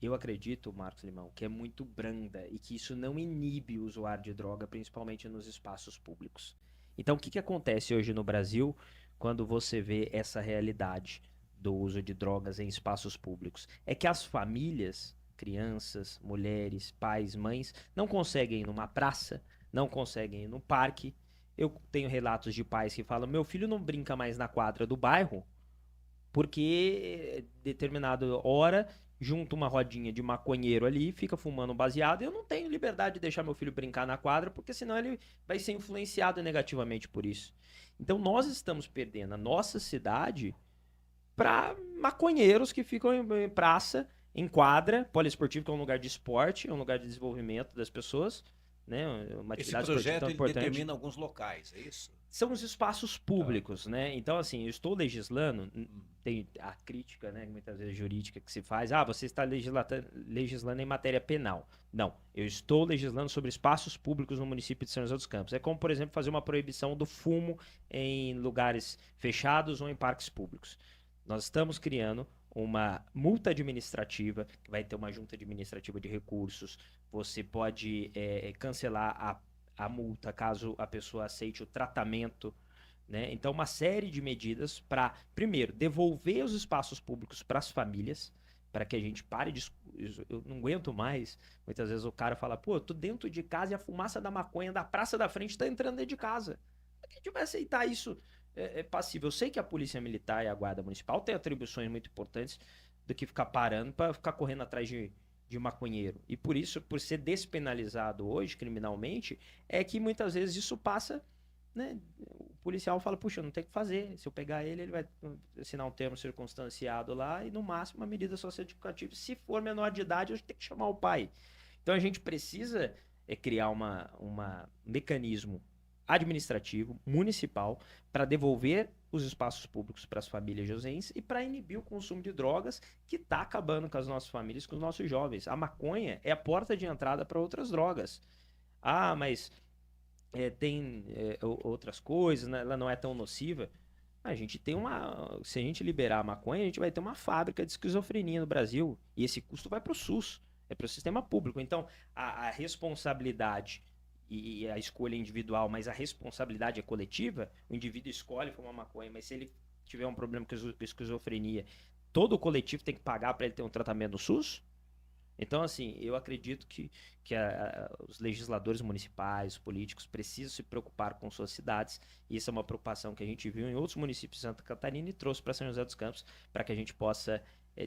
eu acredito, Marcos Limão, que é muito branda e que isso não inibe o usuário de droga, principalmente nos espaços públicos. Então, o que acontece hoje no Brasil quando você vê essa realidade do uso de drogas em espaços públicos? É que as famílias, crianças, mulheres, pais, mães, não conseguem ir numa praça, não conseguem ir num parque. Eu tenho relatos de pais que falam: meu filho não brinca mais na quadra do bairro porque determinada hora junta uma rodinha de maconheiro ali, fica fumando um baseado, e eu não tenho liberdade de deixar meu filho brincar na quadra, porque senão ele vai ser influenciado negativamente por isso. Então nós estamos perdendo a nossa cidade para maconheiros que ficam em praça, em quadra, poliesportivo, que é um lugar de esporte, é um lugar de desenvolvimento das pessoas, né? Uma Esse atividade projeto tão ele importante. determina alguns locais, é isso? São os espaços públicos, né? Então, assim, eu estou legislando, tem a crítica, né, muitas vezes jurídica que se faz, você está legislando em matéria penal. Não, eu estou legislando sobre espaços públicos no município de São José dos Campos. É como, por exemplo, fazer uma proibição do fumo em lugares fechados ou em parques públicos. Nós estamos criando uma multa administrativa, que vai ter uma junta administrativa de recursos. Você pode cancelar a multa caso a pessoa aceite o tratamento, né? Então, uma série de medidas para, primeiro, devolver os espaços públicos para as famílias, para que a gente pare de... Eu não aguento mais. Muitas vezes o cara fala: pô, eu tô dentro de casa e a fumaça da maconha da praça da frente tá entrando dentro de casa. A gente vai aceitar isso passivo. Eu sei que a Polícia Militar e a Guarda Municipal têm atribuições muito importantes do que ficar parando para ficar correndo atrás de maconheiro. E por isso, por ser despenalizado hoje criminalmente, é que muitas vezes isso passa, né? O policial fala: puxa, não tem o que fazer. Se eu pegar ele vai assinar um termo circunstanciado lá e, no máximo, uma medida socioeducativa. Se for menor de idade, eu tenho que chamar o pai. Então a gente precisa criar um mecanismo administrativo, municipal, para devolver os espaços públicos para as famílias joseenses e para inibir o consumo de drogas, que está acabando com as nossas famílias, com os nossos jovens. A maconha é a porta de entrada para outras drogas. Mas tem outras coisas, né? Ela não é tão nociva. A gente tem se a gente liberar a maconha, a gente vai ter uma fábrica de esquizofrenia no Brasil, e esse custo vai para o SUS, é para o sistema público. Então, a responsabilidade e a escolha individual, mas a responsabilidade é coletiva. O indivíduo escolhe fumar maconha, mas se ele tiver um problema com esquizofrenia, todo o coletivo tem que pagar para ele ter um tratamento no SUS? Então, assim, eu acredito que os legisladores municipais, os políticos, precisam se preocupar com suas cidades, e isso é uma preocupação que a gente viu em outros municípios de Santa Catarina e trouxe para São José dos Campos, para que a gente possa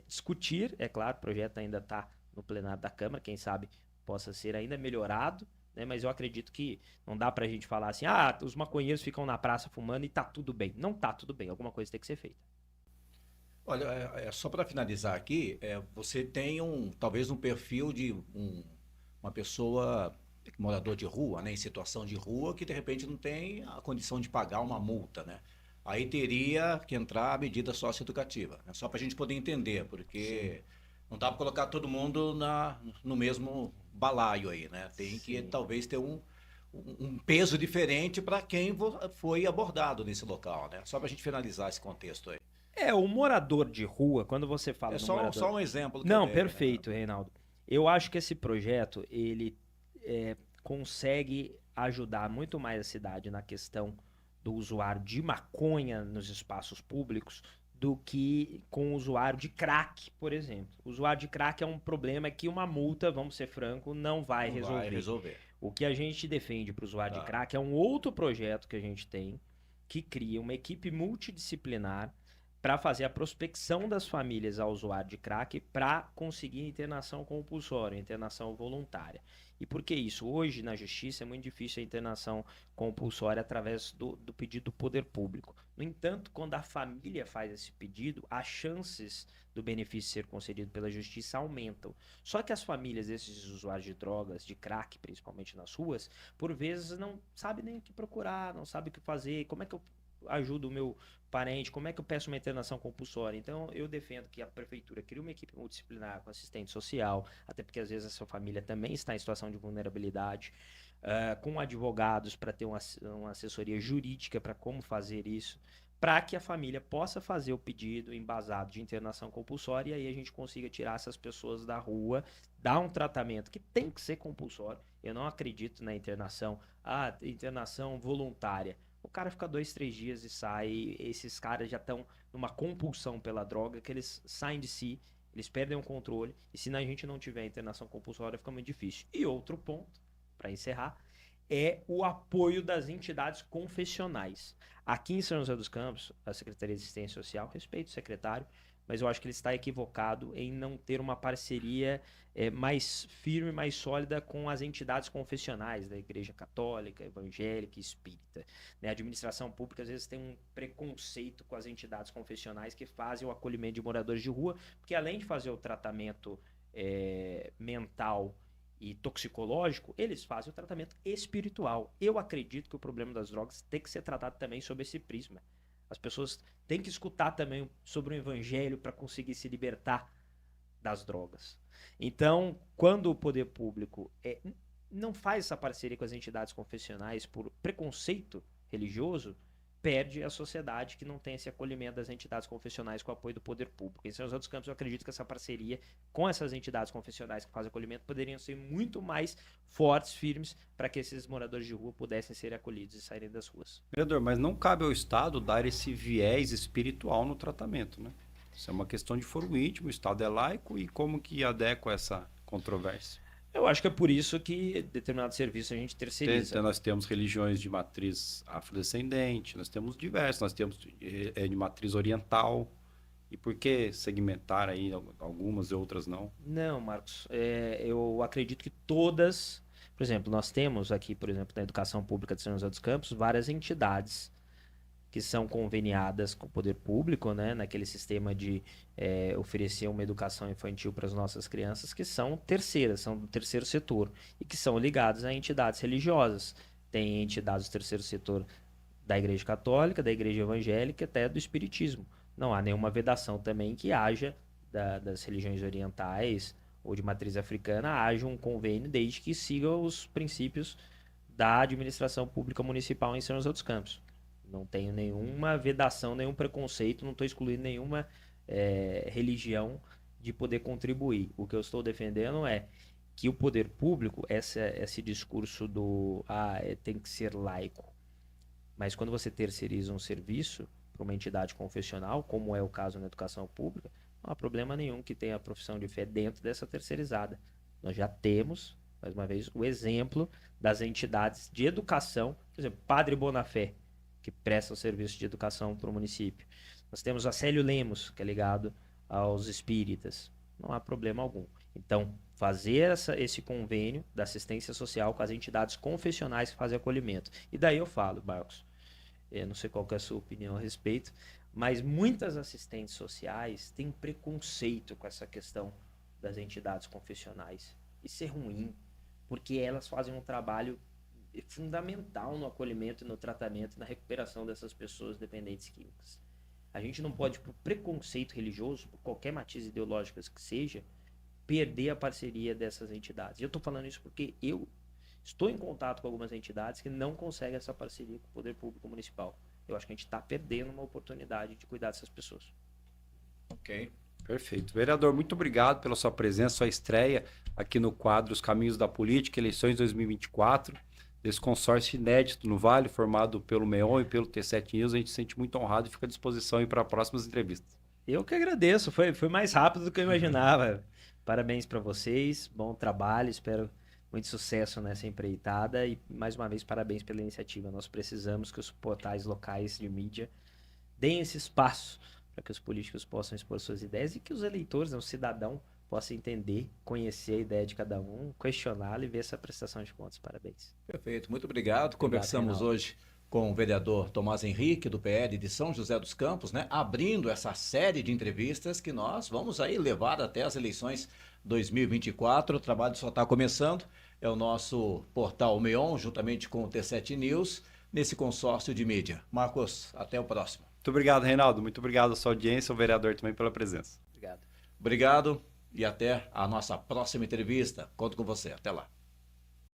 discutir. É claro, o projeto ainda está no plenário da Câmara, quem sabe possa ser ainda melhorado, né? Mas eu acredito que não dá pra gente falar assim: os maconheiros ficam na praça fumando e tá tudo bem. Não tá tudo bem, alguma coisa tem que ser feita. Olha, só para finalizar aqui, você tem talvez um perfil de uma pessoa, morador de rua, né, em situação de rua, que de repente não tem a condição de pagar uma multa, né? aí teria que entrar a medida socioeducativa, né? Só para a gente poder entender, porque não dá para colocar todo mundo no mesmo balaio aí, né? Tem que Sim. talvez ter um peso diferente para quem foi abordado nesse local, né? Só para a gente finalizar esse contexto aí. O morador de rua, quando você fala É do só morador... um exemplo que eu Não, dei, né? perfeito, Reinaldo. Eu acho que esse projeto, ele consegue ajudar muito mais a cidade na questão do usuário de maconha nos espaços públicos do que com o usuário de crack, por exemplo. O usuário de crack é um problema que uma multa, vamos ser franco, não vai Não resolver. vai resolver. O que a gente defende para o usuário de Tá. crack é um outro projeto que a gente tem, que cria uma equipe multidisciplinar para fazer a prospecção das famílias ao usuário de crack para conseguir internação compulsória, internação voluntária. E por que isso? Hoje, na justiça, é muito difícil a internação compulsória através do pedido do poder público. No entanto, quando a família faz esse pedido, as chances do benefício ser concedido pela justiça aumentam. Só que as famílias desses usuários de drogas, de crack, principalmente nas ruas, por vezes não sabem nem o que procurar, não sabem o que fazer, como é que eu ajudo o meu parente, como é que eu peço uma internação compulsória. Então, eu defendo que a prefeitura crie uma equipe multidisciplinar com assistente social, até porque às vezes essa família também está em situação de vulnerabilidade, com advogados para ter uma assessoria jurídica para como fazer isso, para que a família possa fazer o pedido embasado de internação compulsória e aí a gente consiga tirar essas pessoas da rua, dar um tratamento que tem que ser compulsório. Eu não acredito na internação voluntária. O cara fica 2, 3 dias e sai. Esses caras já estão numa compulsão pela droga, que eles saem de si, eles perdem o controle. E se a gente não tiver internação compulsória, fica muito difícil. E outro ponto, para encerrar, é o apoio das entidades confessionais. Aqui em São José dos Campos, a Secretaria de Assistência Social, respeito o secretário, mas eu acho que ele está equivocado em não ter uma parceria mais firme, mais sólida com as entidades confessionais da Igreja Católica, Evangélica e Espírita. Né? A administração pública às vezes tem um preconceito com as entidades confessionais que fazem o acolhimento de moradores de rua, porque além de fazer o tratamento mental e toxicológico, eles fazem o tratamento espiritual. Eu acredito que o problema das drogas tem que ser tratado também sob esse prisma. As pessoas têm que escutar também sobre o evangelho para conseguir se libertar das drogas. Então, quando o poder público não faz essa parceria com as entidades confessionais por preconceito religioso, perde a sociedade que não tem esse acolhimento das entidades confessionais com o apoio do poder público. Em São José dos Campos, eu acredito que essa parceria com essas entidades confessionais que fazem acolhimento poderiam ser muito mais fortes, firmes, para que esses moradores de rua pudessem ser acolhidos e saírem das ruas. Vereador, mas não cabe ao Estado dar esse viés espiritual no tratamento, né? Isso é uma questão de foro íntimo, o Estado é laico e como que adequa essa controvérsia? Eu acho que é por isso que determinados serviços a gente terceiriza. Nós temos religiões de matriz afrodescendente, nós temos diversos, nós temos de matriz oriental. E por que segmentar aí algumas e outras não? Não, Marcos. Eu acredito que todas... Por exemplo, nós temos aqui, por exemplo, na educação pública de São José dos Campos, várias entidades que são conveniadas com o poder público, né, naquele sistema de oferecer uma educação infantil para as nossas crianças, que são terceiras, são do terceiro setor, e que são ligadas a entidades religiosas. Tem entidades do terceiro setor da Igreja Católica, da Igreja Evangélica, até do Espiritismo. Não há nenhuma vedação também que haja das religiões orientais ou de matriz africana, haja um convênio desde que siga os princípios da administração pública municipal em São José dos Campos. Não tenho nenhuma vedação, nenhum preconceito, não estou excluindo nenhuma religião de poder contribuir. O que eu estou defendendo é que o poder público, esse discurso tem que ser laico. Mas quando você terceiriza um serviço para uma entidade confessional, como é o caso na educação pública, não há problema nenhum que tenha a profissão de fé dentro dessa terceirizada. Nós já temos, mais uma vez, o exemplo das entidades de educação, por exemplo, Padre Bonafé, que presta o serviço de educação para o município. Nós temos a Célio Lemos, que é ligado aos espíritas. Não há problema algum. Então, fazer esse convênio da assistência social com as entidades confessionais que fazem acolhimento. E daí eu falo, Marcos, eu não sei qual que é a sua opinião a respeito, mas muitas assistentes sociais têm preconceito com essa questão das entidades confessionais. Isso é ruim, porque elas fazem um trabalho fundamental no acolhimento, no tratamento, na recuperação dessas pessoas dependentes químicas. A gente não pode, por preconceito religioso, por qualquer matiz ideológico que seja, perder a parceria dessas entidades. E eu estou falando isso porque eu estou em contato com algumas entidades que não conseguem essa parceria com o poder público municipal. Eu acho que a gente está perdendo uma oportunidade de cuidar dessas pessoas. Ok. Perfeito. Vereador, muito obrigado pela sua presença, sua estreia aqui no quadro Os Caminhos da Política, eleições 2024, desse consórcio inédito no Vale, formado pelo MEON e pelo T7 News. A gente se sente muito honrado e fica à disposição para próximas entrevistas. Eu que agradeço, foi mais rápido do que eu imaginava. Parabéns para vocês, bom trabalho, espero muito sucesso nessa empreitada e, mais uma vez, parabéns pela iniciativa. Nós precisamos que os portais locais de mídia deem esse espaço para que os políticos possam expor suas ideias e que os eleitores, o cidadão, possa entender, conhecer a ideia de cada um, questioná-la e ver essa prestação de contas. Parabéns. Perfeito, muito obrigado. Conversamos Reinaldo. hoje com o vereador Tomás Henrique, do PL de São José dos Campos, né, abrindo essa série de entrevistas que nós vamos aí levar até as eleições 2024. O trabalho só está começando. É o nosso portal MEON, juntamente com o T7 News, nesse consórcio de mídia. Marcos, até o próximo. Muito obrigado, Reinaldo. Muito obrigado à sua audiência, ao vereador também pela presença. Obrigado. Obrigado e até a nossa próxima entrevista. Conto com você. Até lá.